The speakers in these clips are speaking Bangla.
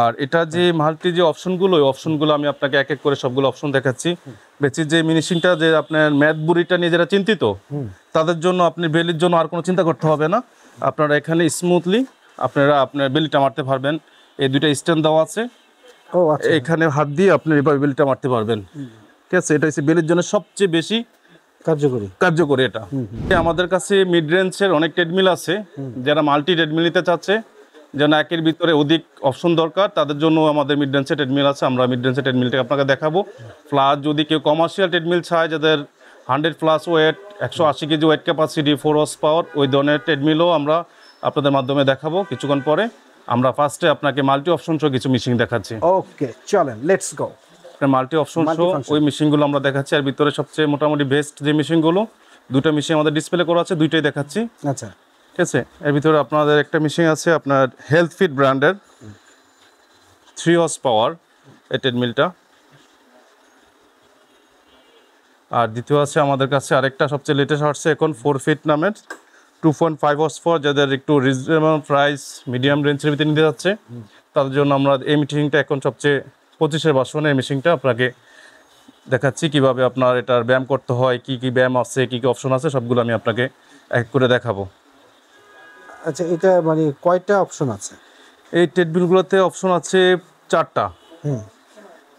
আর এটা যে মাল্টি যে অপশনগুলো, ওই অপশনগুলো আমি আপনাকে এক এক করে সবগুলো অপশন দেখাচ্ছি। বেশি যে মিনিশিংটা যে আপনার ম্যাথ বুড়িটা নিয়ে যারা চিন্তিত তাদের জন্য আপনি বেলির জন্য আর কোনো চিন্তা করতে হবে না। আপনারা এখানে স্মুথলি আপনারা আপনার বেলিটা মারতে পারবেন। এই দুইটা স্ট্যান্ড দেওয়া আছে, এখানে হাত দিয়ে আপনি এভাবে বেলিটা মারতে পারবেন। ঠিক আছে, এটা হচ্ছে বেলির জন্য সবচেয়ে বেশি কার্যকরী এটা। আমাদের কাছে মিড রেঞ্জের অনেক ট্রেডমিল আছে, যারা মাল্টি ট্রেডমিল নিতে চাচ্ছে, যেন একের ভিতরে অধিক অপশন দরকার, তাদের জন্য আমাদের মিড রেঞ্জের ট্রেডমিল আছে। আমরা মিড রেঞ্জের ট্রেডমিলটা আপনাকে দেখাবো। প্লাস যদি কেউ কমার্শিয়াল ট্রেডমিল চায়, যাদের 100+ weight, 180 kg weight capacity, 4 horse power, ওই ধরনের ট্রেডমিলও আমরা আপনাদের মাধ্যমে দেখাবো কিছুক্ষণ পরে। আমরা ফার্স্টে আপনাকে মাল্টি অপশন সহ কিছু মেশিন দেখাচ্ছি। ওকে, চলেন লেটস গো। মাল্টি অপশন সহ ওই মেশিনগুলো আমরা দেখাচ্ছি। আর ভিতরে সবচেয়ে মোটামুটি বেস্ট যে মেশিনগুলো, দুটো মেশিন আমাদের ডিসপ্লে করা আছে, দুইটাই দেখাচ্ছি। আচ্ছা, ঠিক আছে। এর ভিতরে আপনাদের একটা মেশিন আছে আপনার হেলথ ফিট ব্র্যান্ডের 3 হর্স পাওয়ার এই ট্রেডমিলটা। আর দ্বিতীয় আছে আমাদের কাছে আরেকটা সবচেয়ে লেটেস্ট আসছে এখন 4 ফিট নামের 2.5 হর্স পাওয়ার, যাদের একটু রিজনেবল প্রাইস মিডিয়াম রেঞ্জের ভিতরে নিতে যাচ্ছে তাদের জন্য আমরা এই মেশিনটা এখন সবচেয়ে 25-এর ভার্সনে এই মেশিনটা আপনাকে দেখাচ্ছি কিভাবে আপনার এটার ব্যায়াম করতে হয়, কি কি ব্যায়াম আছে, কি কি অপশন আছে, সবগুলো আমি আপনাকে এক করে দেখাবো। আচ্ছা, এটা মানে কয়টা অপশন আছে? এই ট্রেডমিলগুলোতে অপশন আছে 4টা।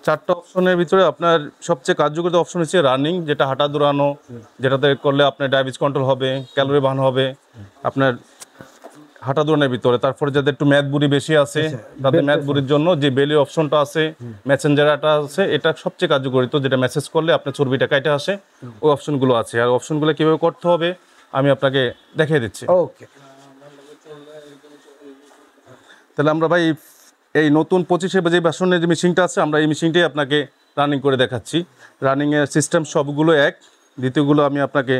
4টা অপশনের ভিতরে আপনার সবচেয়ে কার্যকরী অপশন হচ্ছে রানিং, যেটা হাঁটা দৌড়ানো, যেটাতে করলে আপনার ডায়াবেটিস কন্ট্রোল হবে, ক্যালোরি বার্ন হবে আপনার হাঁটা দৌড়ানোর ভিতরে। তারপরে যাদের একটু ম্যাথ বুড়ি বেশি আছে, তাদের ম্যাথ বুড়ির জন্য যে বেলি অপশনটা আছে, মেসেঞ্জারটা আছে, এটা সবচেয়ে কার্যকরী। তো যেটা মেসেজ করলে আপনার চর্বিটা কাটে আসে, ওই অপশনগুলো আছে। আর অপশনগুলো কীভাবে করতে হবে আমি আপনাকে দেখিয়ে দিচ্ছি। ওকে, তাহলে আমরা ভাই এই নতুন 25-এর যে ভার্সনের যে মেশিনটা আছে, আমরা এই মেশিনটাই আপনাকে রানিং করে দেখাচ্ছি। রানিংয়ের সিস্টেম সবগুলো এক, দ্বিতীয়গুলো আমি আপনাকে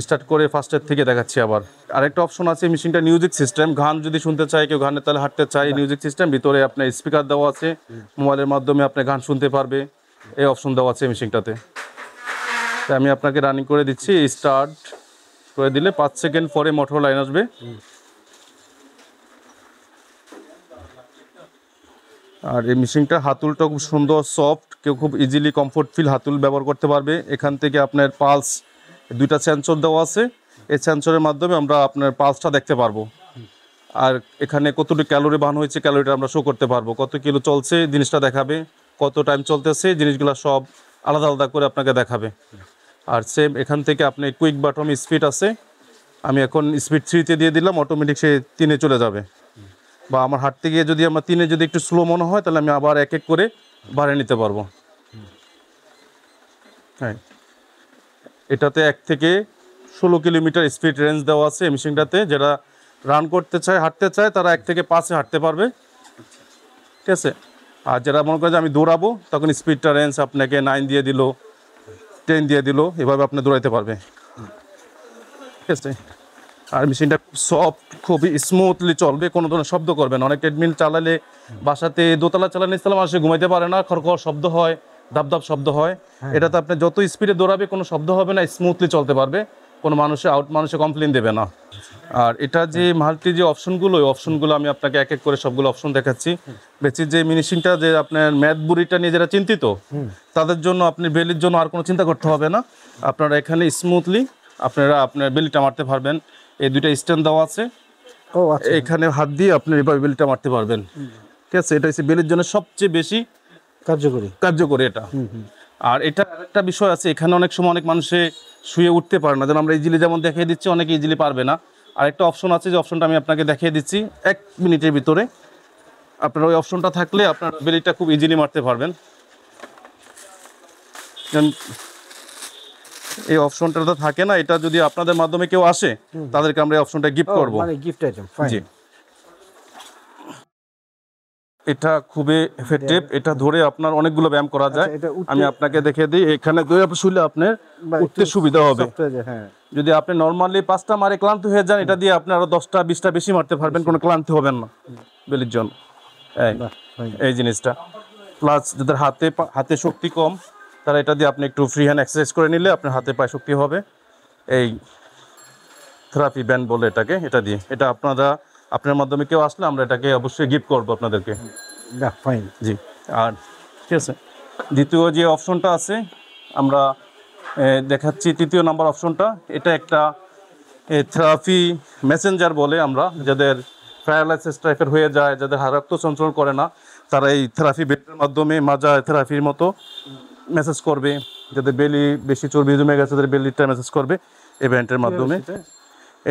স্টার্ট করে ফার্স্টের থেকে দেখাচ্ছি। আবার আরেকটা অপশন আছে মেশিনটা মিউজিক সিস্টেম, গান যদি শুনতে চায় কেউ, গানের তালে হাঁটতে চায়, মিউজিক সিস্টেম, ভিতরে আপনার স্পিকার দেওয়া আছে, মোবাইলের মাধ্যমে আপনি গান শুনতে পারবে, এই অপশন দেওয়া আছে মেশিনটাতে। তাই আমি আপনাকে রানিং করে দিচ্ছি। স্টার্ট করে দিলে 5 সেকেন্ড পরে মোটর লাইন আসবে। আর এই মেশিনটা হাতুলটা খুব সুন্দর সফট, কেউ খুব ইজিলি কমফোর্ট ফিল হাতুল ব্যবহার করতে পারবে। এখান থেকে আপনার পালস, 2টা সেন্সর দেওয়া আছে, এই সেন্সরের মাধ্যমে আমরা আপনার পালসটা দেখতে পারবো। আর এখানে কতটুকু ক্যালোরি বার্ন হয়েছে, ক্যালোরিটা আমরা শো করতে পারবো, কত কিলো চলছে জিনিসটা দেখাবে, কত টাইম চলতেছে জিনিসগুলো সব আলাদা আলাদা করে আপনাকে দেখাবে। আর সেম এখান থেকে আপনি কুইক বাটন স্পিড আছে, আমি এখন স্পিড 3-তে দিয়ে দিলাম, অটোমেটিক সে 3-এ চলে যাবে। বা আমার হাঁটতে গিয়ে যদি আমার 3-এ যদি একটু স্লো মনে হয়, তাহলে আমি আবার এক এক করে বাড়িয়ে নিতে পারবো। হ্যাঁ, এটাতে 1 থেকে 16 কিলোমিটার স্পিড রেঞ্জ দেওয়া আছে এই মেশিনটাতে। যারা রান করতে চায়, হাঁটতে চায়, তারা 1 থেকে 5-এ হাঁটতে পারবে। ঠিক আছে। আর যারা মনে করে যে আমি দৌড়াবো, তখন স্পিডটা রেঞ্জ আপনাকে 9 দিয়ে দিল, 10 দিয়ে দিল, এভাবে আপনি দৌড়াইতে পারবে। ঠিক আছে। আর মেশিনটা খুব সফট, খুবই স্মুথলি চলবে, কোনো ধরনের শব্দ করবে না। অনেক ট্রেডমিল চালালে বাসাতে দোতলা চালালে নিচতলা মানুষ ঘুমাইতে পারে না, খড়খড় শব্দ হয়, দাবদাব শব্দ হয়। এটাতে আপনি যত স্পিডে দৌড়াবে কোনো শব্দ হবে না, স্মুথলি চলতে পারবে, কোনো মানুষে কমপ্লেন দেবে না। আর এটা যে মাল্টি যে অপশনগুলো, ওই অপশনগুলো আমি আপনাকে এক এক করে সবগুলো অপশন দেখাচ্ছি। বেশি যে মেশিনটা যে আপনার ম্যাথ বুড়িটা নিয়ে যারা চিন্তিত তাদের জন্য আপনি বেলির জন্য আর কোনো চিন্তা করতে হবে না। আপনারা এখানে স্মুথলি আপনারা আপনার বেলিটা মারতে পারবেন। এই 2টা স্ট্যান্ড দেওয়া আছে, এখানে হাত দিয়ে আপনি এভাবে বেলিটা মারতে পারবেন। ঠিক আছে, এটা হচ্ছে বেলির জন্য সবচেয়ে বেশি কার্যকরী এটা। আর এটা একটা বিষয় আছে, এখানে অনেক সময় অনেক মানুষে শুয়ে উঠতে পারে না, যেন আমরা ইজিলি যেমন দেখিয়ে দিচ্ছি, অনেকে ইজিলি পারবে না। আরেকটা অপশন আছে, যে অপশনটা আমি আপনাকে দেখিয়ে দিচ্ছি 1 মিনিটের ভিতরে। আপনার ওই অপশনটা থাকলে আপনার বেলিটা খুব ইজিলি মারতে পারবেন। এই অপশনটা তো থাকে না, এটা যদি আপনাদের মাধ্যমে কেউ আসে তাদেরকে আমরা এই অপশনটা গিফট করব। মানে গিফট আইটেম। জি, এটা খুবই এফেক্টিভ, এটা ধরে আপনার অনেকগুলো ব্যায়াম করা যায়। আমি আপনাকে দেখিয়ে দিই, এখানে ধরে শুলে আপনার উঠতে সুবিধা হবে। যদি আপনি নর্মালি 5টা মারে ক্লান্ত হয়ে যান, এটা দিয়ে আপনি আরো 10টা 20টা বেশি মারতে পারবেন, কোনো ক্লান্তি হবেন না বেলির জন্য। এই জিনিসটা প্লাস যাদের হাতে শক্তি কম, তারা এটা দিয়ে আপনি একটু ফ্রি হ্যান্ড এক্সারসাইজ করে নিলে আপনার হাতে পায়ে শক্তি হবে। এই থেরাপি ব্যান্ড বলে এটাকে, এটা দিয়ে, এটা আপনার মাধ্যমে কেউ আসলে আমরা এটাকে অবশ্যই গিফট করবো আপনাদেরকে। ফাইন। জি। আর ঠিক আছে, দ্বিতীয় যে অপশনটা আছে আমরা দেখাচ্ছি, তৃতীয় নাম্বার অপশনটা। এটা একটা থেরাপি মেসেঞ্জার বলে আমরা, যাদের প্যারালাইসিস টাইপের হয়ে যায়, যাদের রক্ত সঞ্চালন করে না, তারা এই থেরাপি বেল্টের মাধ্যমে মাজা থেরাপির মতো মেসেজ করবে। যাদের বেলি বেশি চর্বি জমে গেছে তাদের বেলিটা মেসেজ করবে এই ব্যান্ডের মাধ্যমে।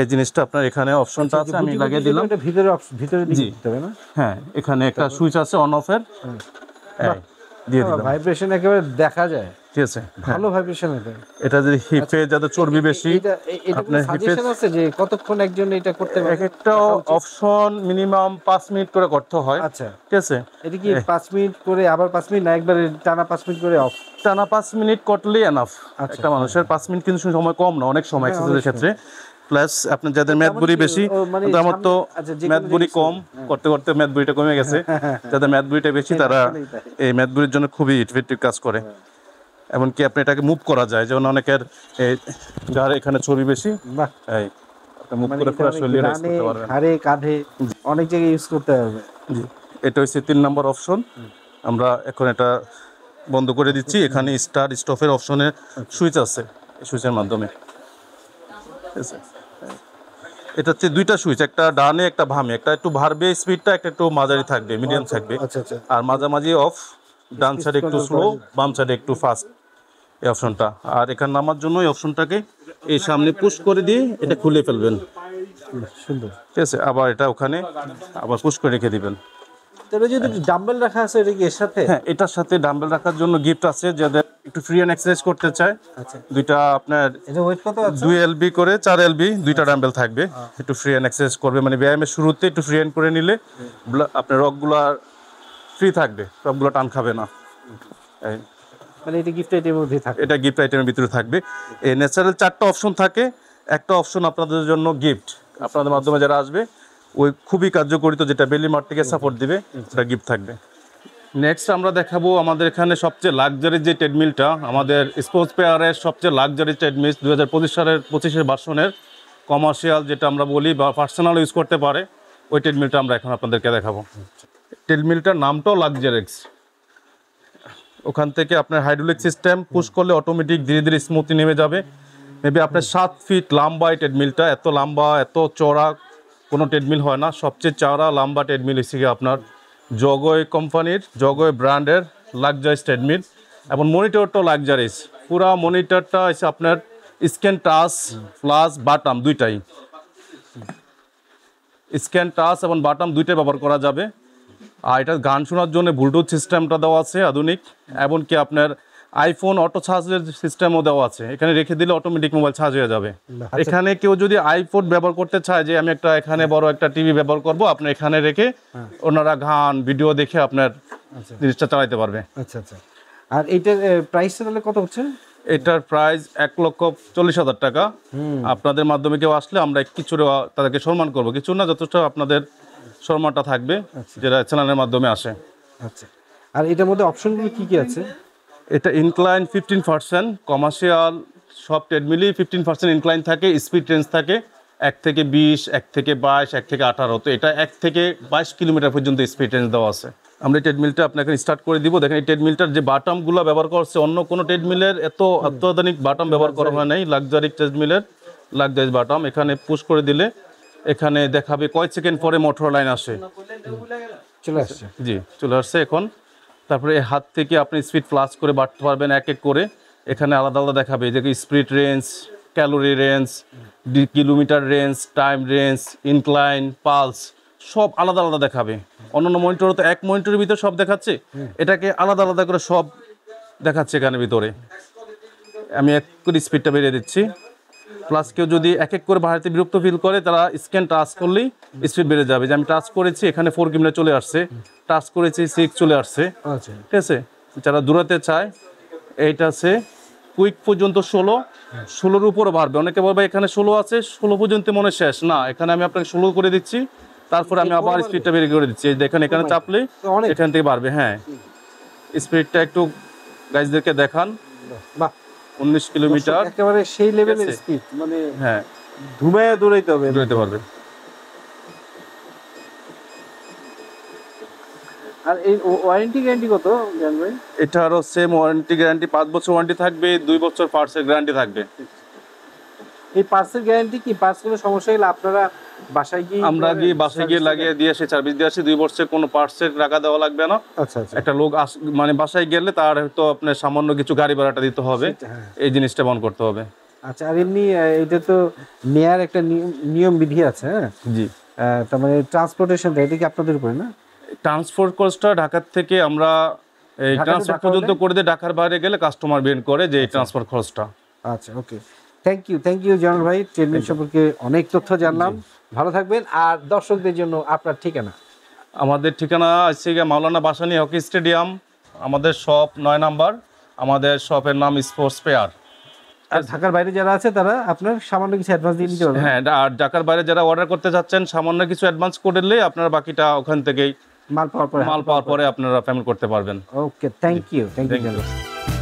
এই জিনিসটা আপনার এখানে অপশনটা আছে, আমি লাগিয়ে দিলাম। এটা ভিতরে দিকে দিতে হবে না? হ্যাঁ, এখানে একটা সুইচ আছে অন অফের, দিয়ে দিলাম। ভাইব্রেশন একেবারে দেখা যায়, ঠিক আছে, ভালো ভাইব্রেশন এটা। এটা যদি হিপে যাদের চর্বি বেশি, আপনার সাজেশন আছে যে কতক্ষণ একজন এটা করতে পারে? এক একটা অপশন মিনিমাম 5 মিনিট করে করতে হয়। আচ্ছা, ঠিক আছে। এটা কি 5 মিনিট করে আবার 5 মিনিট না একবারে টানা 5 মিনিট করে অফ? টানা 5 মিনিট করলেই এনাফ। একটা মানুষের 5 মিনিট কিন্তু সময় কম না, অনেক সময় এক্সারসাইজের ক্ষেত্রে। প্লাস আপনার যাদের ম্যাথ বুড়ি বেশি, আমার তো ম্যাথ বুড়ি কম, করতে করতে ম্যাথ বুড়িটা কমে গেছে। যাদের ম্যাথ বুড়িটা বেশি তারা এই ম্যাথ বুড়ির জন্য খুবই ইফেক্টিভ কাজ করে। এমনকি আপনি এটাকে মুভ করা যায়, যেমন অনেকের গাড়ি এখানে চর্বি বেশি, এই মুভ করে পুরো শরীরে রাইজ করতে পারবেন, হাড়ে কাঁধে অনেক জায়গায় ইউজ করতে পারবে। জি, এটা হচ্ছে 3 নম্বর অপশন। আমরা এখন এটা বন্ধ করে দিচ্ছি। এখানে স্টার্ট স্টপের অপশনের সুইচ আছে, এই সুইচের মাধ্যমে। ঠিক আছে, এটা হচ্ছে 2টা সুইচ, একটা ডানে একটা বামে, একটা একটু বাড়বে স্পিডটা, একটা একটু মাঝারি থাকবে, মিডিয়াম থাকবে। আচ্ছা আচ্ছা। আর মাঝামাঝি অফ, ডান সাইডে একটু স্লো, বাম সাইডে একটু ফাস্ট, এই অপশনটা। আর এখানে নামার জন্য এই অপশনটাকে এই সামনে পুশ করে দিয়ে এটা খুলে ফেলবেন। সুন্দর। ঠিক আছে, আবার এটা ওখানে আবার পুশ করে রেখে দিবেন। তবে যদি ডাম্বেল রাখা আছে এটা কি এর সাথে? হ্যাঁ, এটার সাথে ডাম্বেল রাখার জন্য গিফট আছে, যাদের একটু ফ্রি হ্যান্ড এক্সারসাইজ করতে চায়। আচ্ছা, দুইটা আপনার এটা ওয়েট কত আছে? 2 এলবি করে 4 এলবি দুইটা ডাম্বেল থাকবে, একটু ফ্রি হ্যান্ড এক্সারসাইজ করবে, মানে ব্যায়ামের শুরুতে একটু ফ্রি হ্যান্ড করে নিলে আপনার রগগুলো ফ্রি থাকবে, রগগুলো টান খাবে না। মানে এটা গিফট আইটেমের মধ্যে থাকে? এটা গিফট আইটেমের ভিতরে থাকবে। এই ন্যাচারাল 4টা অপশন থাকে, একটা অপশন আপনাদের জন্য গিফট, আপনাদের মাধ্যমে যারা আসবে ওই খুবই কার্যকরী, তো যেটা বেলি মার্ট থেকে সাপোর্ট দিবে, সেটা গিফট থাকবে। নেক্সট আমরা দেখাবো আমাদের এখানে সবচেয়ে লাক্সারি যে ট্রেডমিলটা, আমাদের স্পোর্টস পেয়ারের সবচেয়ে লাক্সারি ট্রেডমিল 2025 সালের 25 ভার্সনের কমার্শিয়াল, যেটা আমরা বলি বা পার্সোনাল ইউজ করতে পারে, ওই ট্রেডমিলটা আমরা এখন আপনাদেরকে দেখাবো। ট্রেডমিলটার নামটাও লাক্সারিক্স। ওখান থেকে আপনার হাইড্রোলিক সিস্টেম পুশ করলে অটোমেটিক ধীরে ধীরে স্মুথলি নেমে যাবে। মেবি আপনার 7 ফিট লম্বা এই ট্রেডমিলটা, এত লম্বা এত চওড়া কোনো ট্রেডমিল হয় না। সবচেয়ে চওড়া লম্বা ট্রেডমিল হিসেবে আপনার জগয় কোম্পানির, জগয় ব্র্যান্ডের লাক্সারিস ট্রেডমিল, এবং মনিটরটাও লাক্সারিস। পুরা মনিটরটা হচ্ছে আপনার স্ক্যান টাচ প্লাস বাটাম দুইটাই, স্ক্যান টাচ এবং বাটাম দুইটাই ব্যবহার করা যাবে। আর এটা গান শোনার জন্য ব্লুটুথ সিস্টেমটা দেওয়া আছে আধুনিক, এমনকি আপনার আইফোন অটো চার্জের সিস্টেমও দেওয়া আছে, এখানে রেখে দিলে অটোমেটিক মোবাইল চার্জ হয়ে যাবে। এখানে কেউ যদি আইপড ব্যবহার করতে চায়, যে আমি একটা এখানে বড় একটা টিভি ব্যবহার করব, আপনি এখানে রেখে ওনারা গান ভিডিও দেখে আপনার জিনিসটা চালাতে পারবে। আচ্ছা আচ্ছা। আর এইটার প্রাইসটা তাহলে কত হচ্ছে? এটার প্রাইস 1,40,000 টাকা। আপনাদের মাধ্যমে কেউ আসলে আমরা কিছু তাদেরকে সম্মান করব, কিছু না, যথেষ্ট আপনাদের সম্মানটা থাকবে যেটা চ্যানেলের মাধ্যমে আসে। আচ্ছা, আর এটার মধ্যে অপশনগুলো কি কি আছে? এটা ইনক্লাইন 15%, কমার্শিয়াল সব ট্রেডমিলই 15% ইনক্লাইন থাকে। স্পিড রেঞ্জ থাকে 1 থেকে 20, 1 থেকে 22, 1 থেকে 18। তো এটা 1 থেকে 22 কিলোমিটার পর্যন্ত স্পিড রেঞ্জ দেওয়া আছে। আমরা এই ট্রেডমিলটা আপনাকে স্টার্ট করে দিব। দেখেন এই ট্রেডমিলটার যে বাটামগুলো ব্যবহার করছে, অন্য কোনো ট্রেডমিলের এত অত্যাধুনিক বাটাম ব্যবহার করা হয় নাই। লাক্সারি ট্রেডমিলের লাক্সারি বাটাম, এখানে পুশ করে দিলে এখানে দেখাবে কয় সেকেন্ড পরে মোটর লাইন আসে। চলে আসছে? জি, চলে আসছে এখন। তারপরে হাত থেকে আপনি স্পিড প্লাস করে বাড়তে পারবেন এক এক করে। এখানে আলাদা আলাদা দেখাবে যে speed range, calorie range, kilometre range, time range, incline, pulse, সব আলাদা আলাদা দেখাবে। অন্যান্য মনিটরও তো এক মনিটরের ভিতরে সব দেখাচ্ছে, এটাকে আলাদা আলাদা করে সব দেখাচ্ছে এখানে ভিতরে। আমি এক করে স্পিডটা বেরিয়ে দিচ্ছি। প্লাস কেউ যদি এক এক করে বাড়াতে বিরক্ত ফিল করে, তারা স্ক্যান টাচ করলেই স্পিড বেড়ে যাবে। যে আমি টাচ করেছি এখানে 4 কিলোমিটার চলে আসছে, টাচ করেছি 6 চলে আসছে। আচ্ছা, ঠিক আছে। যারা দূরাতে চায়, এইটা আছে কুইক পর্যন্ত 16-16-র উপরে বাড়বে। অনেকে বলবে এখানে 16 আছে, 16 পর্যন্ত মনে শেষ না, এখানে আমি আপনাকে 16 করে দিচ্ছি, তারপরে আমি আবার স্পিডটা বেড়ে করে দিচ্ছি। দেখেন এখানে চাপলে এখান থেকে বাড়বে। হ্যাঁ, স্পিডটা একটু গাইজদেরকে দেখান। বাহ, 19 কিলোমিটার একেবারে সেই লেভেলের স্পিড, মানে হ্যাঁ ধুমায় দৌড়াইতে হবে, দৌড়াতে পারবে। আর এই ওয়ারেন্টি গ্যারান্টি কত জান ভাই? এটারও সেম ওয়ারেন্টি গ্যারান্টি, 5 বছর ওয়ারেন্টি থাকবে, 2 বছর পার্টসের গ্যারান্টি থাকবে। এই পার্সেল গ্যারান্টি কি, পার্টস কোনো সমস্যা হলে আপনারা বাসায় গিয়ে আমরা গিয়ে বাসায় গিয়ে লাগিয়ে দিয়ে এসে সার্ভিস দিয়ে আসি। 2 বছরের কোনো পার্টসের টাকা দেওয়া লাগবে না। আচ্ছা আচ্ছা। একটা লোক মানে বাসায় গেলে তার হয়তো আপনার সামান্য কিছু গাড়ি ভাড়াটা দিতে হবে, হ্যাঁ। এই জিনিসটা বহন করতে হবে। আচ্ছা, আর এমনি এটা তো নেয়ার একটা নিয়ম বিধি আছে, হ্যাঁ? জি। তার মানে ট্রান্সপোর্টেশনটা এটা কি আপনাদের উপরে না? ট্রান্সপোর্ট কস্টটা ঢাকার থেকে আমরা এই ঢাকা to ট্রান্সপোর্ট ঢাকা পর্যন্ত হলে? করে দিয়ে ঢাকার বাইরে গেলে কাস্টমার বের করে যে এই ট্রান্সপোর্ট খরচটা। আচ্ছা, ওকে। থ্যাংক ইউ জানাল ভাই, ট্রেডমিল সম্পর্কে অনেক তথ্য জানলাম। ভালো থাকবেন। আর দর্শকদের জন্য আপনার ঠিকানা? আমাদের ঠিকানা আছে গিয়ে মাওলানা ভাসানী হকি স্টেডিয়াম, আমাদের শপ 9 নাম্বার, আমাদের শপের নাম স্পোর্টস পেয়ার। আর ঢাকার বাইরে যারা আছে তারা আপনার সামান্য কিছু অ্যাডভান্স দিয়ে নিতে পারবেন? হ্যাঁ, আর ঢাকার বাইরে যারা অর্ডার করতে চাচ্ছেন সামান্য কিছু অ্যাডভান্স করে দিলে আপনারা বাকিটা ওখান থেকেই মাল পাওয়ার পরে মাল পাওয়ার পরে আপনারা পেমেন্ট করতে পারবেন। ওকে, থ্যাংক ইউ Thank you. জানাল।